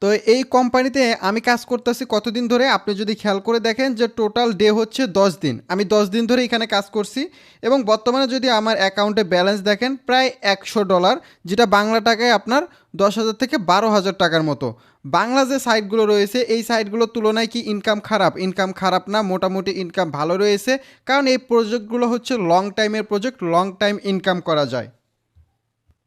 তো এই কোম্পানিতে আমি কাজ করতেছি কতদিন ধরে আপনি যদি খেয়াল করে দেখেন যে টোটাল ডে হচ্ছে 10 দিন। আমি 10 দিন ধরে এখানে কাজ করছি এবং বর্তমানে যদি আমার অ্যাকাউন্টে ব্যালেন্স দেখেন প্রায় $100, যেটা বাংলা টাকায় আপনার 10,000 থেকে 12,000 টাকার মতো। বাংলা যে সাইটগুলো রয়েছে এই সাইটগুলোর তুলনায় কি ইনকাম খারাপ? ইনকাম খারাপ না, মোটামুটি ইনকাম ভালো রয়েছে, কারণ এই প্রজেক্টগুলো হচ্ছে লং টাইমের প্রজেক্ট, লং টাইম ইনকাম করা যায়।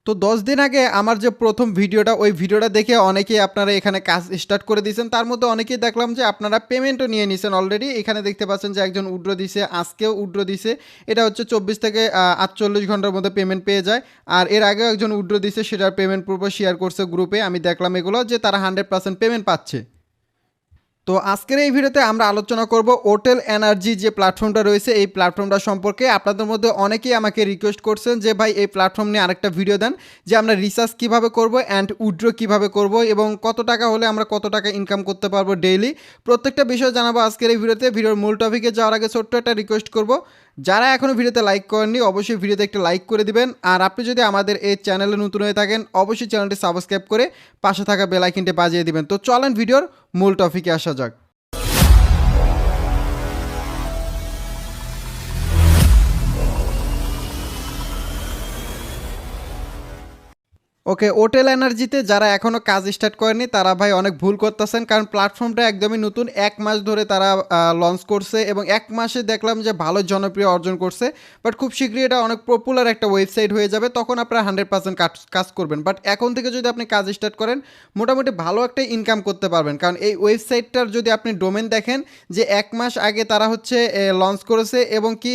তো 10 দিন আগে আমার যে প্রথম ভিডিওটা, ওই ভিডিওটা দেখে অনেকেই আপনারা এখানে কাজ স্টার্ট করে দিয়েছেন। তার মধ্যে অনেকেই দেখলাম যে আপনারা পেমেন্টও নিয়ে নিয়েছেন অলরেডি। এখানে দেখতে পাচ্ছেন যে একজন উইথড্র দিছে, আজকেও উইথড্র দিছে। এটা হচ্ছে 24 থেকে 48 ঘন্টার মধ্যে পেমেন্ট পেয়ে যায়। আর এর আগেও একজন উইথড্র দিছে, সেটার পেমেন্ট প্রুফ শেয়ার করছে গ্রুপে। আমি দেখলাম এগুলো যে তারা 100% পেমেন্ট পাচ্ছে। তো আজকের এই ভিডিওতে আমরা আলোচনা করব ওটেল এনার্জি যে প্ল্যাটফর্মটা রয়েছে এই প্ল্যাটফর্মটা সম্পর্কে। আপনাদের মধ্যে অনেকেই আমাকে রিকোয়েস্ট করছেন যে ভাই এই প্ল্যাটফর্ম নিয়ে আরেকটা ভিডিও দেন, যে আমরা রিসার্চ কীভাবে করব অ্যান্ড উইথড্র কীভাবে করব এবং কত টাকা হলে আমরা কত টাকা ইনকাম করতে পারবো ডেইলি। প্রত্যেকটা বিষয় জানাবো আজকের এই ভিডিওতে। ভিডিওর মূল টপিকে যাওয়ার আগে ছোট্ট একটা রিকোয়েস্ট করব, যারা এখনও ভিডিওতে লাইক করেননি অবশ্যই ভিডিওতে একটা লাইক করে দিবেন। আর আপনি যদি আমাদের এই চ্যানেলে নতুন হয়ে থাকেন অবশ্যই চ্যানেলটি সাবস্ক্রাইব করে পাশে থাকা বেল আইকনটি বাজিয়ে দিবেন। তো চলেন ভিডিওর মূল টপিকে আসা যাক। ওকে, ওটেল এনার্জিতে যারা এখনও কাজ স্টার্ট করেনি তারা ভাই অনেক ভুল করতেছেন, কারণ প্ল্যাটফর্মটা একদমই নতুন। 1 মাস ধরে তারা লঞ্চ করছে এবং 1 মাসে দেখলাম যে ভালো জনপ্রিয় অর্জন করছে। বাট খুব শীঘ্রই এটা অনেক পপুলার একটা ওয়েবসাইট হয়ে যাবে, তখন আপনারা 100% কাজ করবেন। বাট এখন থেকে যদি আপনি কাজ স্টার্ট করেন মোটামুটি ভালো একটা ইনকাম করতে পারবেন, কারণ এই ওয়েবসাইটটার যদি আপনি ডোমেন দেখেন যে 1 মাস আগে তারা হচ্ছে লঞ্চ করেছে এবং কি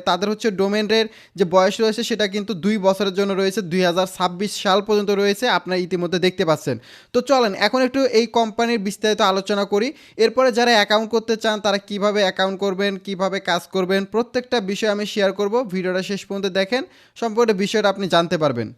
তাদের হচ্ছে ডোমেনের যে বয়স রয়েছে সেটা কিন্তু 2 বছরের জন্য রয়েছে, 2026 সাল পর্যন্ত রয়েছে, আপনারা ইতিমধ্যে দেখতে পাচ্ছেন। তো চলেন এখন একটু এই কোম্পানির বিস্তারিত আলোচনা করি। এরপরে যারা অ্যাকাউন্ট করতে চান তারা কিভাবে অ্যাকাউন্ট করবেন, কিভাবে কাজ করবেন, প্রত্যেকটা বিষয় আমি শেয়ার করব। ভিডিওটা শেষ পর্যন্ত দেখেন, সম্পূর্ণ বিষয়টা আপনি জানতে পারবেন।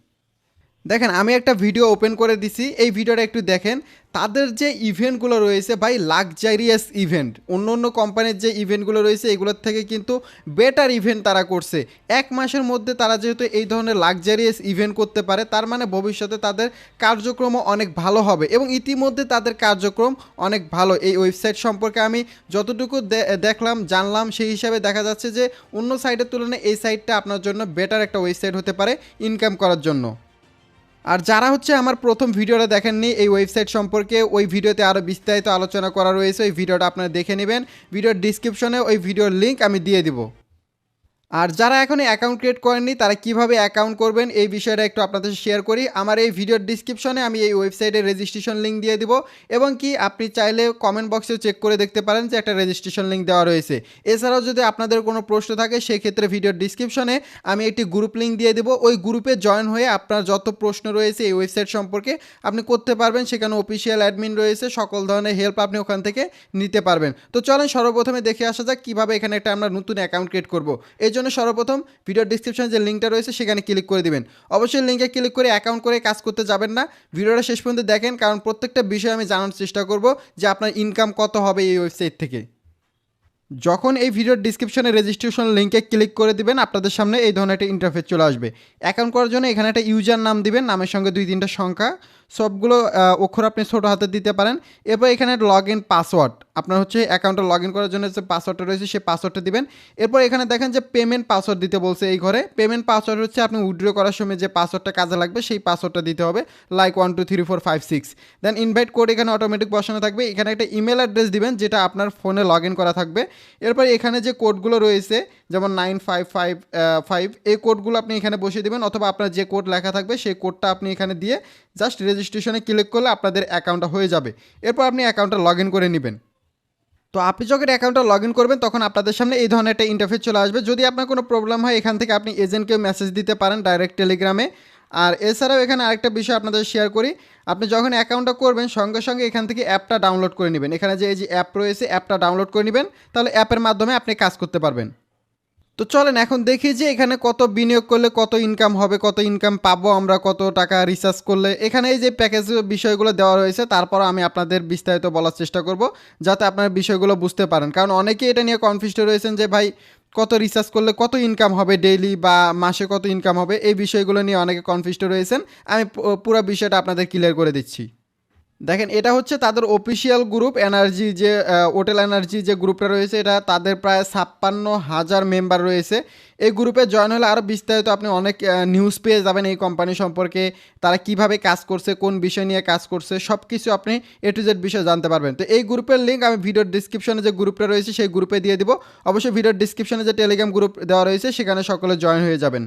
দেখেন আমি একটা ভিডিও ওপেন করে দিছি, এই ভিডিওটা একটু দেখেন। তাদের যে ইভেন্টগুলো রয়েছে ভাই লাক্সারিয়াস ইভেন্ট, অন্য অন্য কোম্পানির যে ইভেন্টগুলো রয়েছে এগুলোর থেকে কিন্তু বেটার ইভেন্ট তারা করছে। 1 মাসের মধ্যে তারা যেহেতু এই ধরনের লাক্সারিয়াস ইভেন্ট করতে পারে, তার মানে ভবিষ্যতে তাদের কার্যক্রমও অনেক ভালো হবে এবং ইতিমধ্যে তাদের কার্যক্রম অনেক ভালো। এই ওয়েবসাইট সম্পর্কে আমি যতটুকু দেখলাম জানলাম সেই হিসাবে দেখা যাচ্ছে যে অন্য সাইটের তুলনায় এই সাইটটা আপনার জন্য বেটার একটা ওয়েবসাইট হতে পারে ইনকাম করার জন্য। আর যারা হচ্ছে আমার প্রথম ভিডিওটা দেখেননি এই ওয়েবসাইট সম্পর্কে, ওই ভিডিওতে আরও বিস্তারিত আলোচনা করা রয়েছে, ওই ভিডিওটা আপনারা দেখে নেবেন। ভিডিওর ডিসক্রিপশনে ওই ভিডিওর লিঙ্ক আমি দিয়ে দিব। আর যারা এখনও অ্যাকাউন্ট ক্রিয়েট করেননি তারা কিভাবে অ্যাকাউন্ট করবেন এই বিষয়টা একটু আপনাদের শেয়ার করি। আমার এই ভিডিওর ডিসক্রিপশনে আমি এই ওয়েবসাইটের রেজিস্ট্রেশন লিঙ্ক দিয়ে দিব এবং কি আপনি চাইলে কমেন্ট বক্সেও চেক করে দেখতে পারেন যে একটা রেজিস্ট্রেশন লিঙ্ক দেওয়া রয়েছে। এছাড়াও যদি আপনাদের কোনো প্রশ্ন থাকে সেক্ষেত্রে ভিডিওর ডিসক্রিপশনে আমি একটি গ্রুপ লিঙ্ক দিয়ে দেবো, ওই গ্রুপে জয়েন হয়ে আপনার যত প্রশ্ন রয়েছে এই ওয়েবসাইট সম্পর্কে আপনি করতে পারবেন। সেখানে অফিসিয়াল অ্যাডমিন রয়েছে, সকল ধরনের হেল্প আপনি ওখান থেকে নিতে পারবেন। তো চলেন সর্বপ্রথমে দেখে আসা যাক কীভাবে এখানে একটা আমরা নতুন অ্যাকাউন্ট ক্রিয়েট করবো। এই জন্য সর্বপ্রথম ভিডিওর ডিসক্রিপশনে যে লিঙ্কটা রয়েছে সেখানে ক্লিক করে দিবেন। অবশ্যই লিঙ্কে ক্লিক করে অ্যাকাউন্ট করে কাজ করতে যাবেন না, ভিডিওটা শেষ পর্যন্ত দেখেন, কারণ প্রত্যেকটা বিষয় আমি জানার চেষ্টা করব যে আপনার ইনকাম কত হবে এই ওয়েবসাইট থেকে। যখন এই ভিডিওর ডিসক্রিপশনে রেজিস্ট্রেশন লিঙ্কে ক্লিক করে দিবেন আপনাদের সামনে এই ধরনের একটা ইন্টারফেস চলে আসবে। অ্যাকাউন্ট করার জন্য এখানে একটা ইউজার নাম দিবেন, নামের সঙ্গে 2-3টা সংখ্যা, সবগুলো অক্ষর আপনি ছোটো হাতে দিতে পারেন। এরপর এখানে লগ ইন পাসওয়ার্ড, আপনার হচ্ছে অ্যাকাউন্টে লগ ইন করার জন্য যে পাসওয়ার্ডটা রয়েছে সেই পাসওয়ার্ডটা দিবেন। এরপর এখানে দেখেন যে পেমেন্ট পাসওয়ার্ড দিতে বলছে এই ঘরে। পেমেন্ট পাসওয়ার্ড হচ্ছে আপনি উইথড্র করার সময় যে পাসওয়ার্ডটা কাজে লাগবে সেই পাসওয়ার্ডটা দিতে হবে, লাইক 1 2 3 4 5 6। দেন ইনভাইট কোড এখানে অটোমেটিক বসানো থাকবে। এখানে একটা ইমেল অ্যাড্রেস দিবেন যেটা আপনার ফোনে লগ ইন করা থাকবে। এরপর এখানে যে কোডগুলো রয়েছে যেমন 9555 এই কোডগুলো আপনি এখানে বসিয়ে দেবেন, অথবা আপনার যে কোড লেখা থাকবে সেই কোডটা আপনি এখানে দিয়ে জাস্ট রেজিস্ট্রেশনে ক্লিক করলে আপনাদের অ্যাকাউন্টটা হয়ে যাবে। এরপর আপনি অ্যাকাউন্টটা লগ ইন করে নেবেন। তো আপনি যখন অ্যাকাউন্টটা লগ ইন করবেন তখন আপনাদের সামনে এই ধরনের একটা ইন্টারফেস চলে আসবে। যদি আপনার কোনো প্রবলেম হয় এখান থেকে আপনি এজেন্টকেও মেসেজ দিতে পারেন ডাইরেক্ট টেলিগ্রামে। আর এছাড়াও এখানে আরেকটা বিষয় আপনাদের শেয়ার করি, আপনি যখন অ্যাকাউন্টটা করবেন সঙ্গে সঙ্গে এখান থেকে অ্যাপটা ডাউনলোড করে নেবেন। এখানে যে এই যে অ্যাপ রয়েছে অ্যাপটা ডাউনলোড করে নেবেন, তাহলে অ্যাপের মাধ্যমে আপনি কাজ করতে পারবেন। তো চলেন এখন দেখি যে এখানে কত বিনিয়োগ করলে কত ইনকাম হবে, কত ইনকাম পাবো আমরা, কত টাকা রিসার্চ করলে। এখানে এই যে প্যাকেজ বিষয়গুলো দেওয়া রয়েছে, তারপর আমি আপনাদের বিস্তারিত বলার চেষ্টা করব যাতে আপনার বিষয়গুলো বুঝতে পারেন, কারণ অনেকেই এটা নিয়ে কনফিউজড রয়েছেন যে ভাই কত রিসার্চ করলে কত ইনকাম হবে ডেইলি বা মাসে কত ইনকাম হবে, এই বিষয়গুলো নিয়ে অনেকে কনফিউজড রয়েছেন। আমি পুরো বিষয়টা আপনাদের ক্লিয়ার করে দিচ্ছি। দেখেন এটা হচ্ছে তাদের অফিসিয়াল গ্রুপ এনার্জি যে হোটেল এনার্জি যে গ্রুপটা রয়েছে, এটা তাদের প্রায় 56,000 মেম্বার রয়েছে। এই গ্রুপে জয়েন হলে আরও বিস্তারিত আপনি অনেক নিউজ পেয়ে যাবেন এই কোম্পানি সম্পর্কে, তারা কিভাবে কাজ করছে, কোন বিষয় নিয়ে কাজ করছে, সব কিছু আপনি এ টু জেড বিষয়ে জানতে পারবেন। তো এই গ্রুপের লিঙ্ক আমি ভিডিওর ডিসক্রিপশনে যে গ্রুপটা রয়েছে সেই গ্রুপে দিয়ে দিব। অবশ্যই ভিডিওর ডিসক্রিপশনে যে টেলিগ্রাম গ্রুপ দেওয়া রয়েছে সেখানে সকলে জয়েন হয়ে যাবেন।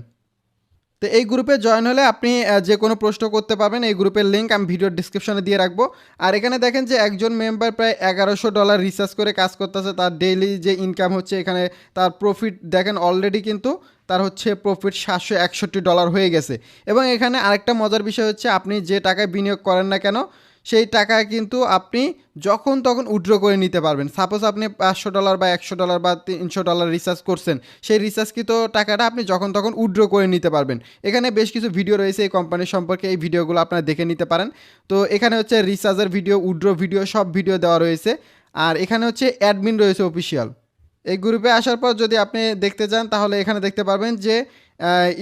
তো এই গ্রুপে জয়েন হলে আপনি যে কোনো প্রশ্ন করতে পারবেন। এই গ্রুপের লিঙ্ক আমি ভিডিওর ডিসক্রিপশনে দিয়ে রাখবো। আর এখানে দেখেন যে একজন মেম্বার প্রায় $1100 রিচার্জ করে কাজ করতেছে, তার ডেইলি যে ইনকাম হচ্ছে, এখানে তার প্রফিট দেখেন অলরেডি কিন্তু তার হচ্ছে প্রফিট $761 হয়ে গেছে। এবং এখানে আরেকটা মজার বিষয় হচ্ছে, আপনি যে টাকায় বিনিয়োগ করেন না কেন সেই টাকা কিন্তু আপনি যখন তখন উইথড্র করে নিতে পারবেন। সাপোজ আপনি $500 বা $100 বা $300 রিচার্জ করছেন, সেই রিচার্জকৃত টাকাটা আপনি যখন তখন উইথড্র করে নিতে পারবেন। এখানে বেশ কিছু ভিডিও রয়েছে এই কোম্পানির সম্পর্কে, এই ভিডিওগুলো আপনারা দেখে নিতে পারেন। তো এখানে হচ্ছে রিচার্জের ভিডিও, উইথড্র ভিডিও, সব ভিডিও দেওয়া রয়েছে। আর এখানে হচ্ছে অ্যাডমিন রয়েছে অফিসিয়াল। এই গ্রুপে আসার পর যদি আপনি দেখতে চান তাহলে এখানে দেখতে পারবেন যে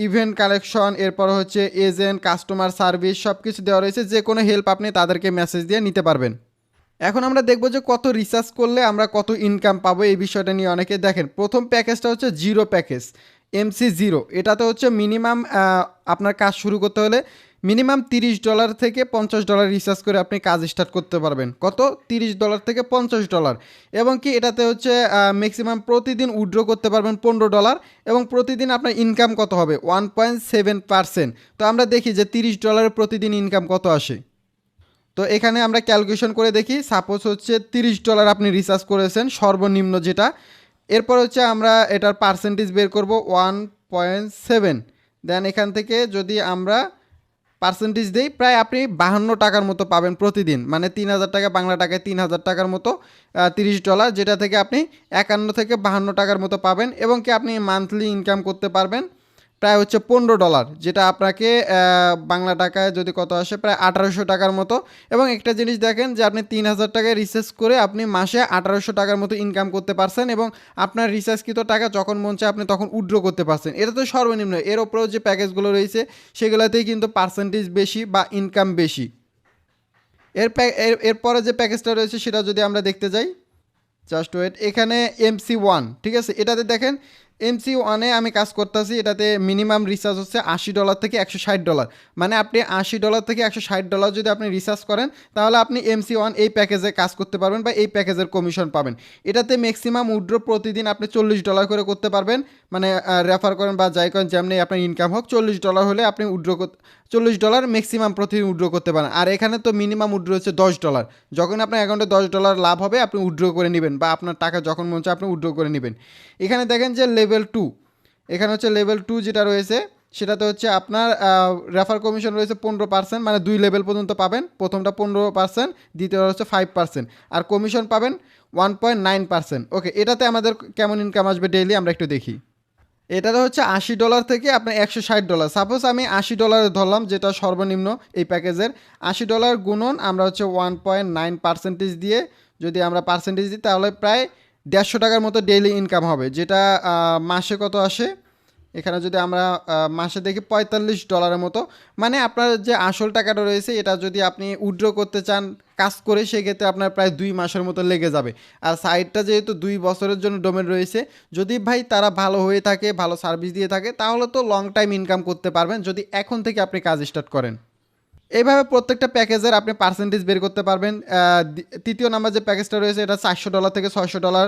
ইভেন্ট কালেকশন, এরপর হচ্ছে এজেন্ট, কাস্টমার সার্ভিস, সব কিছু দেওয়া রয়েছে। যে কোনো হেল্প আপনি তাদেরকে মেসেজ দিয়ে নিতে পারবেন। এখন আমরা দেখব যে কত রিচার্জ করলে আমরা কত ইনকাম পাবো, এই বিষয়টা নিয়ে অনেকে দেখেন। প্রথম প্যাকেজটা হচ্ছে জিরো প্যাকেজ, MC0। এটাতে হচ্ছে মিনিমাম আপনার কাজ শুরু করতে হলে মিনিমাম $30 থেকে $50 রিচার্জ করে আপনি কাজ স্টার্ট করতে পারবেন। কত? $30 থেকে $50। এবং কি এটাতে হচ্ছে ম্যাক্সিমাম প্রতিদিন উইথড্র করতে পারবেন $15। এবং প্রতিদিন আপনার ইনকাম কত হবে? 1.7%। তো আমরা দেখি যে $30 প্রতিদিন ইনকাম কত আসে। তো এখানে আমরা ক্যালকুলেশন করে দেখি। সাপোজ হচ্ছে $30 আপনি রিচার্জ করেছেন সর্বনিম্ন যেটা। এরপর হচ্ছে আমরা এটার পার্সেন্টেজ বের করব 1.7। দেন এখান থেকে যদি আমরা পার্সেন্টেজ দেই, প্রায় আপনি $52 মতো পাবেন প্রতিদিন, মানে 3,000 টাকা, বাংলা টাকায় 3,000 টাকার মতো। $30, যেটা থেকে আপনি 51 থেকে $52 মতো পাবেন। এবং কি আপনি মান্থলি ইনকাম করতে পারবেন প্রায় হচ্ছে $15, যেটা আপনাকে বাংলা টাকায় যদি কত আসে, প্রায় 1,800 টাকার মতো। এবং একটা জিনিস দেখেন যে আপনি 3,000 টাকায় রিচার্জ করে আপনি মাসে 1,800 টাকার মতো ইনকাম করতে পারছেন। এবং আপনার রিচার্জকৃত টাকা যখন মন চায় আপনি তখন উইথড্র করতে পারছেন। এটা তো সর্বনিম্ন। এর ওপরেও যে প্যাকেজগুলো রয়েছে সেগুলোতেই কিন্তু পার্সেন্টেজ বেশি বা ইনকাম বেশি। এরপরে যে প্যাকেজটা রয়েছে সেটা যদি আমরা দেখতে যাই, জাস্ট ওয়েট। এখানে MC1, ঠিক আছে, এটাতে দেখেন MC1-এ আমি কাজ করতেছি। এটাতে মিনিমাম রিচার্জ হচ্ছে $80 থেকে $160। মানে আপনি $80 থেকে $160 যদি আপনি রিচার্জ করেন তাহলে আপনি MC1 এই প্যাকেজে কাজ করতে পারবেন বা এই প্যাকেজের কমিশন পাবেন। এটাতে ম্যাক্সিমাম উইথড্র প্রতিদিন আপনি $40 করে করতে পারবেন। মানে রেফার করেন বা যাই করেন, যেমনি আপনার ইনকাম হোক, $40 হলে আপনি উইথড্র $40 ম্যাক্সিমাম প্রতিদিন উইথড্র করতে পারেন। আর এখানে তো মিনিমাম উইথড্র হচ্ছে $10। যখন আপনার অ্যাকাউন্টে $10 লাভ হবে আপনি উইথড্র করে নেবেন, বা আপনার টাকা যখন মন চায় আপনি উইথড্র করে নেবেন। এখানে দেখেন যে লেভেল 2, এখানে হচ্ছে লেভেল 2 যেটা রয়েছে সেটাতে হচ্ছে আপনার রেফার কমিশন রয়েছে 15%, মানে 2 লেভেল পর্যন্ত পাবেন। প্রথমটা 15%, দ্বিতীয়টা হচ্ছে 5%, আর কমিশন পাবেন 1.9%। ওকে, এটাতে আমাদের কেমন ইনকাম আসবে ডেইলি আমরা একটু দেখি। এটাতে হচ্ছে $80 থেকে আপনার $160। সাপোজ আমি $80 ধরলাম, যেটা সর্বনিম্ন এই প্যাকেজের। $80 গুণন আমরা হচ্ছে 1.9% দিয়ে যদি আমরা পার্সেন্টেজ দিই তাহলে প্রায় $150 মতো ডেইলি ইনকাম হবে, যেটা মাসে কত আসে। এখানে যদি আমরা মাসে দেখি $45 মতো। মানে আপনার যে আসল টাকাটা রয়েছে এটা যদি আপনি উইথড্র করতে চান কাজ করে, সেক্ষেত্রে আপনার প্রায় 2 মাসের মতো লেগে যাবে। আর সাইটটা যেহেতু 2 বছরের জন্য ডোমেন রয়েছে, যদি ভাই তারা ভালো হয়ে থাকে, ভালো সার্ভিস দিয়ে থাকে, তাহলে তো লং টাইম ইনকাম করতে পারবেন যদি এখন থেকে আপনি কাজ স্টার্ট করেন। এইভাবে প্রত্যেকটা প্যাকেজের আপনি পার্সেন্টেজ বের করতে পারবেন। তৃতীয় নাম্বার যে প্যাকেজটা রয়েছে এটা $400 থেকে $600।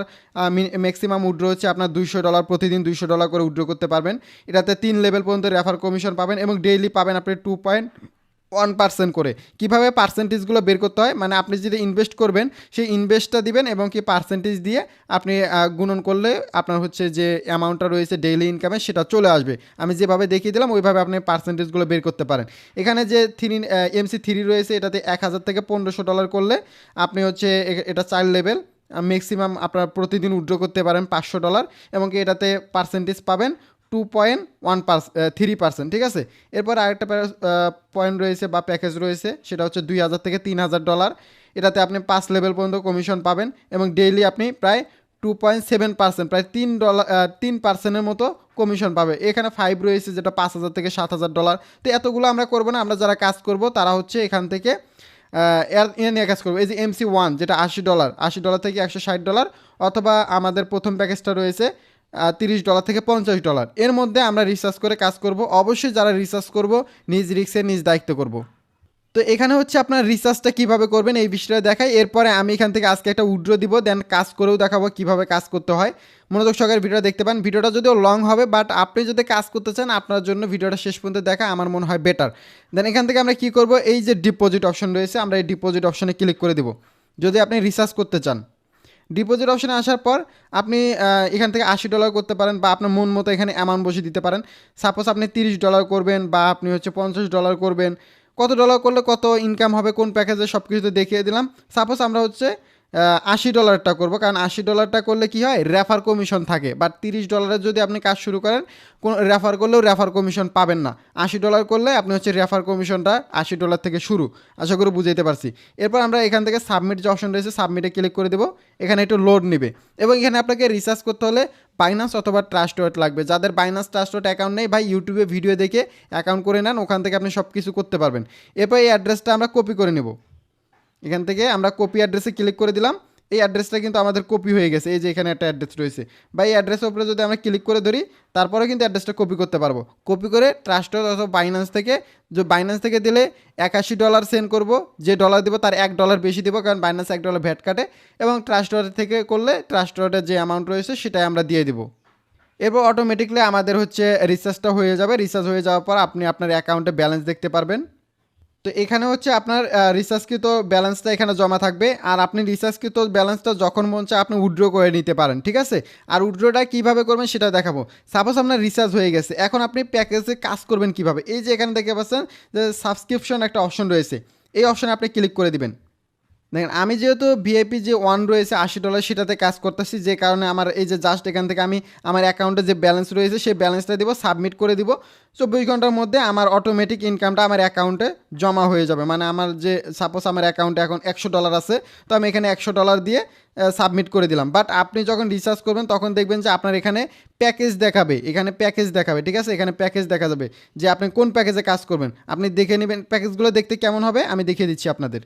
ম্যাক্সিমাম উইথড্র হচ্ছে আপনার $200, প্রতিদিন $200 করে উইথড্র করতে পারবেন। এটাতে 3 লেভেল পর্যন্ত রেফার কমিশন পাবেন এবং ডেইলি পাবেন আপনি 2.1% করে। কিভাবে পার্সেন্টেজগুলো বের করতে হয়, মানে আপনি যেটা ইনভেস্ট করবেন সেই ইনভেস্টটা দিবেন এবং কি পার্সেন্টেজ দিয়ে আপনি গুণন করলে আপনার হচ্ছে যে অ্যামাউন্টটা রয়েছে ডেইলি ইনকামে সেটা চলে আসবে। আমি যেভাবে দেখিয়ে দিলাম ওইভাবে আপনি পার্সেন্টেজগুলো বের করতে পারেন। এখানে যে MC3 রয়েছে এটাতে 1,000 থেকে $1,500 করলে আপনি হচ্ছে এটা 4 লেভেল, ম্যাক্সিমাম আপনার প্রতিদিন উইথড্র করতে পারেন $500 এবং কি এটাতে পার্সেন্টেজ পাবেন 2.3%, ঠিক আছে। এরপর আরেকটা পয়েন্ট রয়েছে বা প্যাকেজ রয়েছে, সেটা হচ্ছে $2,000 থেকে $3,000। এটাতে আপনি 5 লেভেল পর্যন্ত কমিশন পাবেন এবং ডেইলি আপনি প্রায় 2.7%, প্রায় $3% মতো কমিশন পাবে। এখানে 5 রয়েছে যেটা $5,000 থেকে $7,000। তো এতগুলো আমরা করবো না, আমরা যারা কাজ করব তারা হচ্ছে এখান থেকে এর নিয়ে কাজ করবো। এই যে MC1 যেটা $80, $80 থেকে $160, অথবা আমাদের প্রথম প্যাকেজটা রয়েছে $30 থেকে $50, এর মধ্যে আমরা রিসার্চ করে কাজ করব। অবশ্যই যারা রিসার্চ করব নিজ রিস্কে নিজ দায়িত্ব করব। তো এখানে হচ্ছে আপনার রিসার্চটা কিভাবে করবেন এই বিষয়টা দেখাই। এরপরে আমি এখান থেকে আজকে একটা উইথড্র দিব, দেন কাজ করেও দেখাবো কিভাবে কাজ করতে হয়। মনোযোগ সহকারে ভিডিওটা দেখতে পান। ভিডিওটা যদিও লং হবে, বাট আপনি যদি কাজ করতে চান আপনার জন্য ভিডিওটা শেষ পর্যন্ত দেখা আমার মনে হয় বেটার। দেন এখান থেকে আমরা কি করব, এই যে ডিপোজিট অপশন রয়েছে আমরা এই ডিপোজিট অপশনে ক্লিক করে দিব যদি আপনি রিসার্চ করতে চান। ডিপোজিট অপশনে আসার পর আপনি এখান থেকে $80 করতে পারেন, বা আপনার মন মতো এখানে অ্যামাউন্ট বসে দিতে পারেন। সাপোজ আপনি $30 করবেন, বা আপনি হচ্ছে $50 করবেন। কত ডলার করলে কত ইনকাম হবে, কোন প্যাকেজে, সব কিছু তো দেখিয়ে দিলাম। সাপোজ আমরা হচ্ছে $80টা করবো, কারণ $80টা করলে কি হয়, রেফার কমিশন থাকে। বাট $30 যদি আপনি কাজ শুরু করেন, কোনো রেফার করলেও রেফার কমিশন পাবেন না। $80 করলে আপনি হচ্ছে রেফার কমিশনটা $80 থেকে শুরু। আশা করি বুঝাইতে পারছি। এরপর আমরা এখান থেকে সাবমিট যে অপশন রয়েছে সাবমিটে ক্লিক করে দেবো। এখানে একটু লোড নেবে, এবং এখানে আপনাকে রিসার্চ করতে হলে বাইনান্স অথবা ট্রাস্ট ওয়ালেট লাগবে। যাদের বাইনান্স ট্রাস্ট ওয়ালেট অ্যাকাউন্ট নেই, ভাই ইউটিউবে ভিডিও দেখে অ্যাকাউন্ট করে নেন, ওখান থেকে আপনি সব কিছু করতে পারবেন। এরপর এই অ্যাড্রেসটা আমরা কপি করে নেব। এখান থেকে আমরা কপি অ্যাড্রেসে ক্লিক করে দিলাম। এই অ্যাড্রেসটা কিন্তু আমাদের কপি হয়ে গেছে। এই যে এখানে একটা অ্যাড্রেস রয়েছে, বা এই অ্যাড্রেসের উপরে যদি আমরা ক্লিক করে ধরি, তারপরে কিন্তু অ্যাড্রেসটা কপি করতে পারবো। কপি করে ট্রাস্ট অথবা বাইনান্স থেকে, যে বাইনান্স থেকে দিলে $81 সেন্ড করব, যে ডলার দেবো তার $1 বেশি দেবো, কারণ বাইনান্স $1 ভ্যাট কাটে। এবং ট্রাস্ট থেকে করলে ট্রাস্ট যে অ্যামাউন্ট রয়েছে সেটাই আমরা দিয়ে দেবো। এরপর অটোমেটিকলি আমাদের হচ্ছে রিচার্জটা হয়ে যাবে। রিচার্জ হয়ে যাওয়ার পর আপনি আপনার অ্যাকাউন্টে ব্যালেন্স দেখতে পারবেন। তো এখানে হচ্ছে আপনার রিচার্জকৃত ব্যালেন্সটা এখানে জমা থাকবে, আর আপনি রিচার্জকৃত ব্যালেন্সটা যখন মন চায় আপনি উইথড্র করে নিতে পারেন, ঠিক আছে। আর উইথড্রটা কীভাবে করবেন সেটা দেখাবো। সাপোজ আপনার রিচার্জ হয়ে গেছে, এখন আপনি প্যাকেজে কাজ করবেন কিভাবে। এই যে এখানে দেখতে পাচ্ছেন যে সাবস্ক্রিপশন একটা অপশন রয়েছে, এই অপশনে আপনি ক্লিক করে দিবেন। দেখেন আমি যেহেতু ভিআইপি যে ওয়ান রয়েছে $80 সেটাতে কাজ করতেছি, যে কারণে আমার এই যে জাস্ট এখান থেকে আমি আমার অ্যাকাউন্টে যে ব্যালেন্স রয়েছে সেই ব্যালেন্সটা দিব, সাবমিট করে দিব। 24 ঘন্টার মধ্যে আমার অটোমেটিক ইনকামটা আমার অ্যাকাউন্টে জমা হয়ে যাবে। মানে আমার যে সাপোজ আমার অ্যাকাউন্টে এখন $100 আছে, তো আমি এখানে $100 দিয়ে সাবমিট করে দিলাম। বাট আপনি যখন রিচার্জ করবেন তখন দেখবেন যে আপনার এখানে প্যাকেজ দেখাবে, এখানে প্যাকেজ দেখাবে, ঠিক আছে। এখানে প্যাকেজ দেখা যাবে যে আপনি কোন প্যাকেজে কাজ করবেন। আপনি দেখে নেবেন প্যাকেজগুলো দেখতে কেমন হবে, আমি দেখিয়ে দিচ্ছি আপনাদের।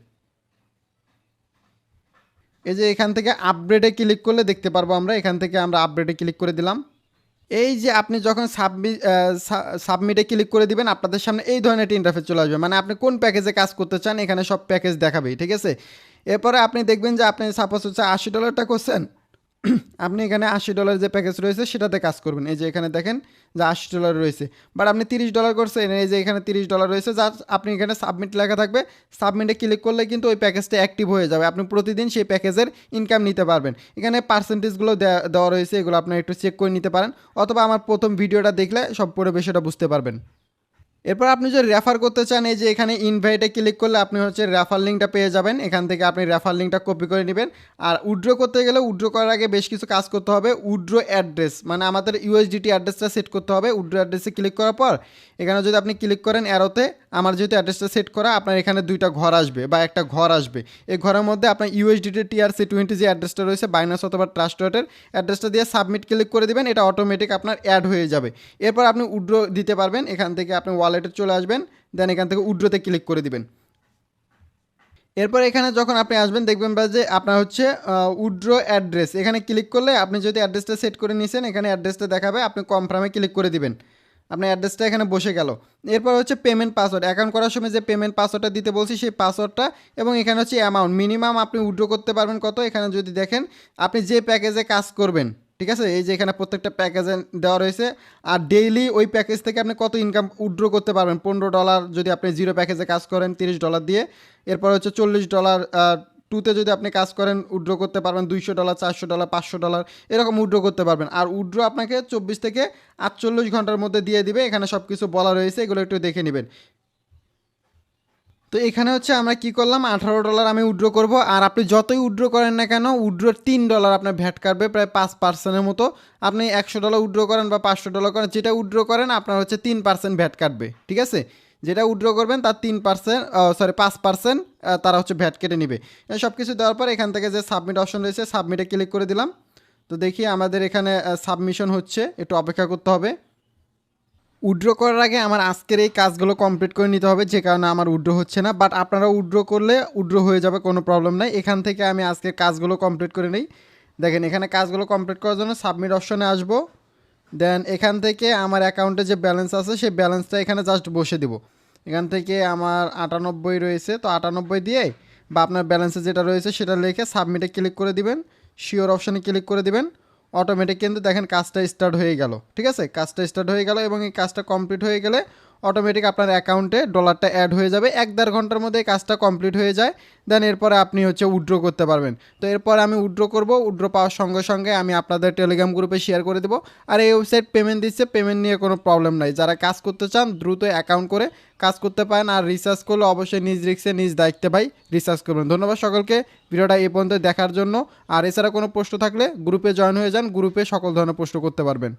এই যে এখান থেকে আপডেটে ক্লিক করলে দেখতে পারবো আমরা। এখান থেকে আমরা আপডেটে ক্লিক করে দিলাম। এই যে আপনি যখন সাবমিটে ক্লিক করে দিবেন আপনাদের সামনে এই ধরনের একটা ইন্টারফেস চলে আসবে। মানে আপনি কোন প্যাকেজে কাজ করতে চান এখানে সব প্যাকেজ দেখাবেই, ঠিক আছে। এরপরে আপনি দেখবেন যে আপনি সাপোজ হচ্ছে $80টা করছেন, আপনি এখানে $80 যে প্যাকেজ রয়েছে সেটাতে কাজ করবেন। এই যে এখানে দেখেন যে $80 রয়েছে, বাট আপনি $30 করছেন, এই যে এখানে $30 রয়েছে। যা আপনি এখানে সাবমিট লেখা থাকবে, সাবমিটে ক্লিক করলে কিন্তু ওই প্যাকেজটা অ্যাক্টিভ হয়ে যাবে। আপনি প্রতিদিন সেই প্যাকেজের ইনকাম নিতে পারবেন। এখানে পার্সেন্টেজগুলো দেওয়া রয়েছে, এগুলো আপনি একটু চেক করে নিতে পারেন, অথবা আমার প্রথম ভিডিওটা দেখলে সব পুরো বিষয়টা বুঝতে পারবেন। এরপর আপনি যদি রেফার করতে চান, এই যে এখানে ইনভাইটে ক্লিক করলে আপনি হচ্ছে রেফার লিঙ্কটা পেয়ে যাবেন। এখান থেকে আপনি রেফার লিঙ্কটা কপি করে নেবেন। আর উইথড্র করতে গেলে উইথড্র করার আগে বেশ কিছু কাজ করতে হবে। উইথড্র অ্যাড্রেস, মানে আমাদের USDT অ্যাড্রেসটা সেট করতে হবে। উইথড্র অ্যাড্রেসে ক্লিক করার পর এখানে যদি আপনি ক্লিক করেন অ্যারোতে, আমার যেহেতু অ্যাড্রেসটা সেট করা, আপনার এখানে দুইটা ঘর আসবে বা একটা ঘর আসবে। এই ঘরের মধ্যে আপনার USDT TRC20 যে অ্যাড্রেসটা রয়েছে বাইনান্স অথবা ট্রাস্ট ওয়ালেটের অ্যাড্রেসটা দিয়ে সাবমিট ক্লিক করে দিবেন। এটা অটোমেটিক আপনার অ্যাড হয়ে যাবে। এরপর আপনি উইথড্র দিতে পারবেন। এখান থেকে আপনি ওয়ালেটে চলে আসবেন, দেন এখান থেকে উইথড্রতে ক্লিক করে দিবেন। এরপর এখানে যখন আপনি আসবেন দেখবেন যে আপনার হচ্ছে উইথড্র অ্যাড্রেস, এখানে ক্লিক করলে আপনি যদি অ্যাড্রেসটা সেট করে নিয়েছেন এখানে অ্যাড্রেসটা দেখাবে, আপনি কনফার্মে ক্লিক করে দিবেন। আপনার অ্যাড্রেসটা এখানে বসে গেল। এরপর হচ্ছে পেমেন্ট পাসওয়ার্ড, অ্যাকাউন্ট করার সময় যে পেমেন্ট পাসওয়ার্ডটা দিতে বলছি সেই পাসওয়ার্ডটা, এবং এখানে হচ্ছে অ্যামাউন্ট মিনিমাম আপনি উইথড্র করতে পারবেন কত। এখানে যদি দেখেন আপনি যে প্যাকেজে কাজ করবেন, ঠিক আছে, এই যে এখানে প্রত্যেকটা প্যাকেজে দেওয়া রয়েছে। আর ডেইলি ওই প্যাকেজ থেকে আপনি কত ইনকাম উইথড্র করতে পারবেন। $15 যদি আপনি জিরো প্যাকেজে কাজ করেন $30 দিয়ে। এরপর হচ্ছে $40 টুতে যদি আপনি কাজ করেন উইথড্র করতে পারবেন $200, $400, $500 এরকম উইথড্র করতে পারবেন। আর উইথড্র আপনাকে 24 থেকে 48 ঘন্টার মধ্যে দিয়ে দিবে। এখানে সব কিছু বলা রয়েছে, এগুলো একটু দেখে নেবেন। তো এখানে হচ্ছে আমরা কি করলাম, $18 আমি উইথড্র করব। আর আপনি যতই উইথড্র করেন না কেন উইথড্রোর $3 আপনার ভ্যাট কাটবে, প্রায় 5%-এর মতো। আপনি $100 উইথড্র করেন বা $500 করেন, যেটা উইথড্র করেন আপনার হচ্ছে 3% ভ্যাট কাটবে, ঠিক আছে। যেটা উইথড্র করবেন তার 3%, 5% তারা হচ্ছে ভ্যাট কেটে নেবে। সব কিছু দেওয়ার পর এখান থেকে যে সাবমিট অপশন রয়েছে সাবমিটে ক্লিক করে দিলাম। তো দেখি আমাদের এখানে সাবমিশন হচ্ছে, একটু অপেক্ষা করতে হবে। উইথড্র করার আগে আমার আজকের এই কাজগুলো কমপ্লিট করে নিতে হবে, যে কারণে আমার উইথড্র হচ্ছে না। বাট আপনারা উইথড্র করলে উইথড্র হয়ে যাবে, কোনো প্রবলেম নাই। এখান থেকে আমি আজকের কাজগুলো কমপ্লিট করে নিই। দেখেন এখানে কাজগুলো কমপ্লিট করার জন্য সাবমিট অপশনে আসবো। দেন এখান থেকে আমার অ্যাকাউন্টে যে ব্যালেন্স আছে সেই ব্যালেন্সটা এখানে জাস্ট বসে দিব। এখান থেকে আমার 98 রয়েছে, তো 98 দিয়ে বা আপনার ব্যালেন্সে যেটা রয়েছে সেটা লিখে সাবমিটে ক্লিক করে দিবেন, শিওর অপশানে ক্লিক করে দিবেন। অটোমেটিক কিন্তু দেখেন কাজটা স্টার্ট হয়ে গেল। ঠিক আছে, কাজটা স্টার্ট হয়ে গেল এবং এই কাজটা কমপ্লিট হয়ে গেলে অটোমেটিক আপনার অ্যাকাউন্টে ডলারটা অ্যাড হয়ে যাবে। 1-1.5 ঘন্টার মধ্যে এই কাজটা কমপ্লিট হয়ে যায়। দেন এরপরে আপনি হচ্ছে উইথড্র করতে পারবেন। তো এরপরে আমি উইথড্র করব, উইথড্র পাওয়ার সঙ্গে সঙ্গে আমি আপনাদের টেলিগ্রাম গ্রুপে শেয়ার করে দেবো। আর এই ওয়েবসাইট পেমেন্ট দিচ্ছে, পেমেন্ট নিয়ে কোনো প্রবলেম নাই। যারা কাজ করতে চান দ্রুত অ্যাকাউন্ট করে কাজ করতে পারেন। আর রিসার্চ করলে অবশ্যই নিজ রিস্কে নিজ দায়িত্বে ভাই রিসার্চ করবেন। ধন্যবাদ সকলকে ভিডিওটা এই পর্যন্ত দেখার জন্য। আর এছাড়া কোনো প্রশ্ন থাকলে গ্রুপে জয়েন হয়ে যান, গ্রুপে সকল ধরনের প্রশ্ন করতে পারবেন।